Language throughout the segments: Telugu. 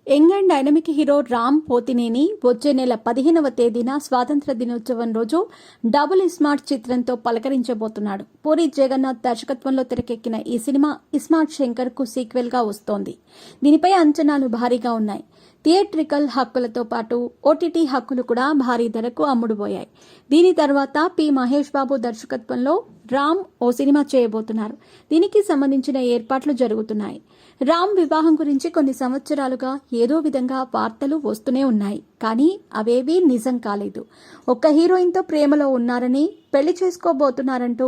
Young and dynamic hero Ram Pothineni వచ్చే నెల 15వ తేదీన స్వాతంత్ర దినోత్సవం రోజు డబుల్ స్మార్ట్ చిత్రంతో పలకరించబోతున్నాడు. పూరి జగన్నాథ్ దర్శకత్వంలో తెరకెక్కిన ఈ సినిమా ఇస్మార్ట్ శంకర్ కు సీక్వెల్ గా వస్తోంది. దీనిపై అంచనాలు భారీగా ఉన్నాయి. థియేట్రికల్ హక్కులతో పాటు ఓటీటీ హక్కులు కూడా భారీ ధరకు అమ్ముడుపోయాయి. దీని తర్వాత పి మహేష్ బాబు దర్శకత్వంలో రామ్ ఓ సినిమా చేయబోతున్నారు. దీనికి సంబంధించిన ఏర్పాట్లు జరుగుతున్నాయి. రామ్ వివాహం గురించి కొన్ని సంవత్సరాలుగా ఏదో విధంగా వార్తలు వస్తూనే ఉన్నాయి. కానీ అవేవీ నిజం కాలేదు. ఒక్క హీరోయిన్తో ప్రేమలో ఉన్నారని, పెళ్లి చేసుకోబోతున్నారంటూ,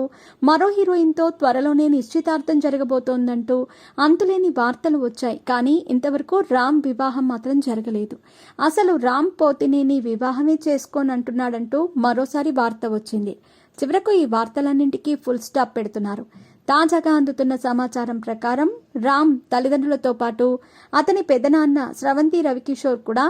మరో హీరోయిన్తో త్వరలోనే నిశ్చితార్థం జరగబోతోందంటూ అంతులేని వార్తలు వచ్చాయి. కానీ ఇంతవరకు రామ్ వివాహం మాత్రం జరగలేదు. అసలు రామ్ పోతినేని వివాహమే చేసుకోనంటున్నాడంటూ మరోసారి వార్త వచ్చింది. చివరకు ఈ వార్తలన్నింటికీ ఫుల్ స్టాప్ పెడుతున్నారు. తాజాగా అందుతున్న సమాచారం ప్రకారం రామ్ తల్లిదండ్రులతో పాటు అతని పెదనాన్న స్రవంతి రవికిషోర్ కూడా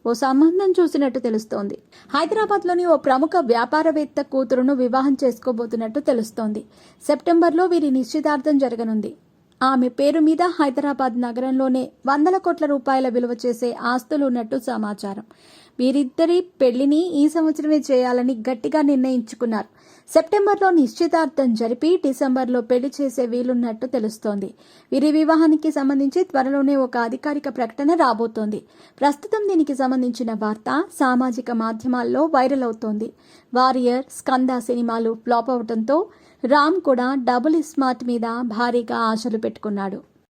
ఓ సంబంధం చూసినట్టు తెలుస్తోంది. హైదరాబాద్లోని ఓ ప్రముఖ వ్యాపారవేత్త కూతురును వివాహం చేసుకోబోతున్నట్టు తెలుస్తోంది. సెప్టెంబర్లో వీరి నిశ్చితార్థం జరగనుంది. ఆమె పేరు మీద హైదరాబాద్ నగరంలోనే వందల కోట్ల రూపాయల విలువ చేసే ఆస్తులు ఉన్నట్టు సమాచారం. వీరిద్దరి పెళ్లిని ఈ సంవత్సరమే చేయాలని గట్టిగా నిర్ణయించుకున్నారు. సెప్టెంబర్లో నిశ్చితార్థం జరిపి డిసెంబర్లో పెళ్లి చేసే వీలున్నట్టు తెలుస్తోంది. వీరి వివాహానికి సంబంధించి త్వరలోనే ఒక అధికారిక ప్రకటన రాబోతోంది. ప్రస్తుతం దీనికి సంబంధించిన వార్త సామాజిక మాధ్యమాల్లో వైరల్ అవుతోంది. వారియర్, స్కంద సినిమాలు ఫ్లాప్ అవడంతో రామ్ కూడా డబుల్ స్మార్ట్ మీద భారీగా ఆశలు పెట్టుకున్నాడు.